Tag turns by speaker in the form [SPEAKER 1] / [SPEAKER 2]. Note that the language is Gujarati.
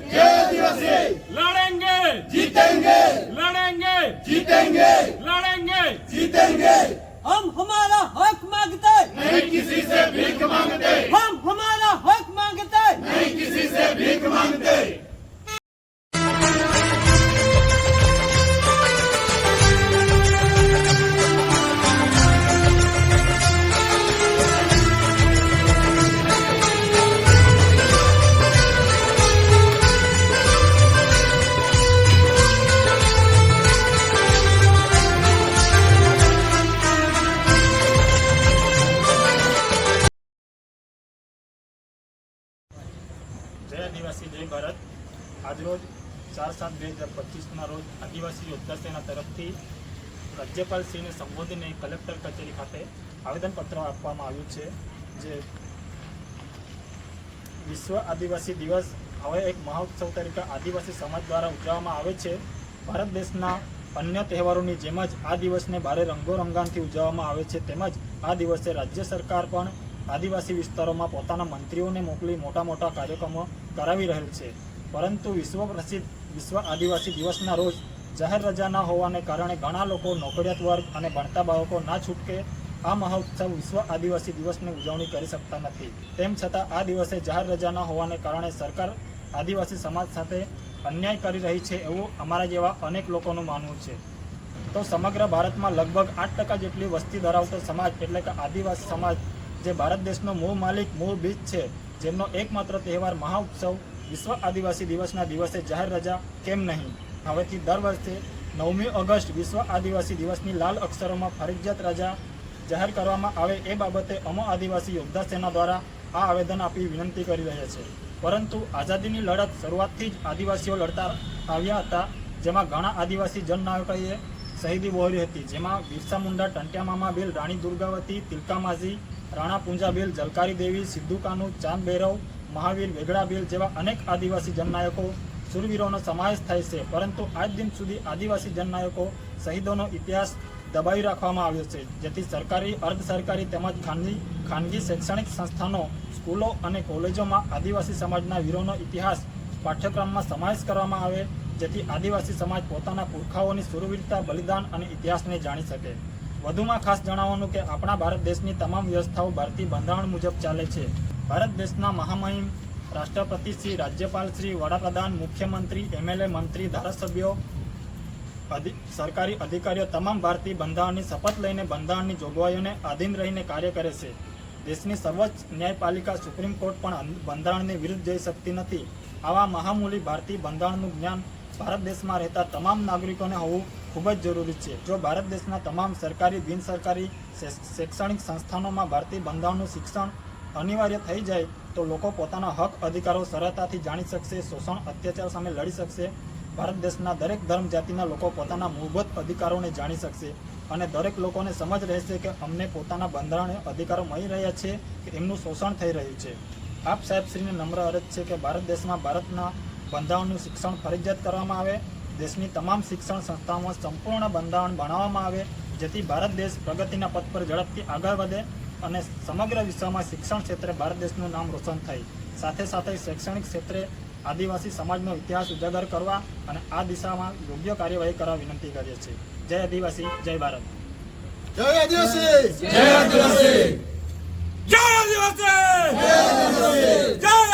[SPEAKER 1] जय आदिवासी,
[SPEAKER 2] लड़ेंगे
[SPEAKER 1] जीतेंगे,
[SPEAKER 2] लड़ेंगे
[SPEAKER 1] जीतेंगे,
[SPEAKER 2] लड़ेंगे
[SPEAKER 1] जीतेंगे।
[SPEAKER 3] हम हमारा हक मांगते,
[SPEAKER 1] नहीं किसी से भीख मांगते,
[SPEAKER 3] हम हमारा हक मांगते।
[SPEAKER 1] नहीं किसी से भीख मांगते।
[SPEAKER 2] જય આદિવાસી જય ભારત। આજરોજ 4/7/2025 રોજ આદિવાસી યોદ્ધા સેના તરફથી રાજ્યપાલશ્રીને સંબોધીને કલેક્ટર કચેરી ખાતે આવેદનપત્ર આપવામાં આવ્યું છે। જે વિશ્વ આદિવાસી દિવસ હવે એક મહોત્સવ તરીકે આદિવાસી સમાજ દ્વારા ઉજવવામાં આવે છે। ભારત દેશના અન્ય તહેવારોની જેમ જ આ દિવસને ભારે રંગોરંગાનથી ઉજવવામાં આવે છે। તેમજ આ દિવસે રાજ્ય સરકાર પણ આદિવાસી વિસ્તારોમાં પોતાના મંત્રીઓને મોકલી મોટા મોટા કાર્યક્રમો કરાવી રહેલ છે। પરંતુ વિશ્વ પ્રસિદ્ધ વિશ્વ આદિવાસી દિવસના રોજ જાહેર રજા ન હોવાને કારણે ઘણા લોકો નોકરિયાત વર્ગ અને ભણતા બાળકો ના છૂટકે આ મહોત્સવ વિશ્વ આદિવાસી દિવસની ઉજવણી કરી શકતા નથી। તેમ છતાં આ દિવસે જાહેર રજા ન હોવાને કારણે સરકાર આદિવાસી સમાજ સાથે અન્યાય કરી રહી છે એવું અમારા જેવા અનેક લોકોનું માનવું છે। તો સમગ્ર ભારતમાં લગભગ 8% જેટલી વસ્તી ધરાવતો સમાજ એટલે કે આદિવાસી સમાજ જે ભારત દેશનો મૂળ માલિક મૂળ બીજ છે, જેમનો એકમાત્ર તહેવાર મહોત્સવ વિશ્વ આદિવાસી દિવસના દિવસે જાહેર રજા કેમ નહીં? હવેથી દર વર્ષે 9મી ઓગસ્ટ વિશ્વ આદિવાસી દિવસની લાલ અક્ષરોમાં ફરજિયાત રજા જાહેર કરવામાં આવે એ બાબતે અમો આદિવાસી યોદ્ધા સેના દ્વારા આ આવેદન આપી વિનંતી કરી રહ્યા છે। પરંતુ આઝાદીની લડત શરૂઆતથી જ આદિવાસીઓ લડતા આવ્યા હતા, જેમાં ઘણા આદિવાસી જનનાયકોએ શહીદી વહોરી હતી, જેમાં બિરસા મુંડા, ટંટ્યા મામા ભીલ, રાણી દુર્ગાવતી, તિલકા માઝી, રાણા પૂંજા ભીલ, જલકારી દેવી, સિદ્ધુ કાનુ, ચાંદ ભૈરવ, મહાવીર વેગડા ભીલ જેવા અનેક આદિવાસી જનનાયકો શૂરવીરોનો સમાવેશ થાય છે। પરંતુ આજ દિન સુધી આદિવાસી જનનાયકો શહીદોનો ઇતિહાસ દબાવી રાખવામાં આવ્યો છે, જેથી સરકારી, અર્ધ સરકારી તેમજ ખાનગી શૈક્ષણિક સંસ્થાનો, સ્કૂલો અને કોલેજોમાં આદિવાસી સમાજના વીરોનો ઇતિહાસ પાઠ્યક્રમમાં સમાવેશ કરવામાં આવે, જેથી આદિવાસી સમાજ પોતાના પુરખાઓની શૂરવીરતા, બલિદાન અને ઇતિહાસને જાણી શકે। વધુમાં ખાસ જણાવવાનું કે આપણા ભારત દેશની તમામ વ્યવસ્થાઓ ભારતીય બંધારણ મુજબ ચાલે છે। ભારત દેશના મહામહિમ રાષ્ટ્રપતિ શ્રી, રાજ્યપાલ શ્રી, વડાપ્રધાન, મુખ્યમંત્રી, MLA, મંત્રી, ધારાસભ્યો, સરકારી અધિકારીઓ તમામ ભારતીય બંધારણની શપથ લઈને બંધારણની જોગવાઈઓને આધીન રહીને કાર્ય કરે છે। દેશની સર્વોચ્ચ ન્યાયપાલિકા સુપ્રીમ કોર્ટ પણ બંધારણની વિરુદ્ધ જઈ શકતી નથી। આવા મહામૂલી ભારતીય બંધારણનું જ્ઞાન ભારત દેશમાં રહેતા તમામ નાગરિકોને હોવું ખૂબ જ જરૂરી છે। જો ભારત દેશના તમામ સરકારી, બિન સરકારી શૈક્ષણિક સંસ્થાનોમાં ભારતીય બંધારણનું શિક્ષણ અનિવાર્ય થઈ જાય તો લોકો પોતાના હક અધિકારો સરળતાથી જાણી શકશે, શોષણ, અત્યાચાર સામે લડી શકશે। ભારત દેશના દરેક ધર્મ જાતિના લોકો પોતાના મૂળભૂત અધિકારોને જાણી શકશે અને દરેક લોકોને સમજ રહેશે કે અમને પોતાના બંધારણીય અધિકારો મળી રહ્યા છે કે એમનું શોષણ થઈ રહ્યું છે। આપ સાહેબશ્રીને નમ્ર અરજ છે કે ભારત દેશમાં ભારતના બંધારણનું શિક્ષણ ફરજિયાત કરવામાં આવે, દેશની તમામ શિક્ષણ સંસ્થાઓમાં સંપૂર્ણ બંધારણ બનાવવામાં આવે, જેથી ભારત દેશ પ્રગતિના પથ પર ઝડપથી આગળ વધે અને સમગ્ર વિશ્વમાં શિક્ષણ ક્ષેત્રે ભારત દેશનું નામ રોશન થાય। સાથે સાથે શૈક્ષણિક ક્ષેત્રે આદિવાસી સમાજનો ઇતિહાસ ઉજાગર કરવા અને આ દિશામાં યોગ્ય કાર્યવાહી કરવા વિનંતી કરીએ છીએ। જય આદિવાસી, જય ભારત।
[SPEAKER 1] जय आदिवासी, जय आदिवासी,
[SPEAKER 2] जय आदिवासी,
[SPEAKER 1] जय आदिवासी।
[SPEAKER 2] जय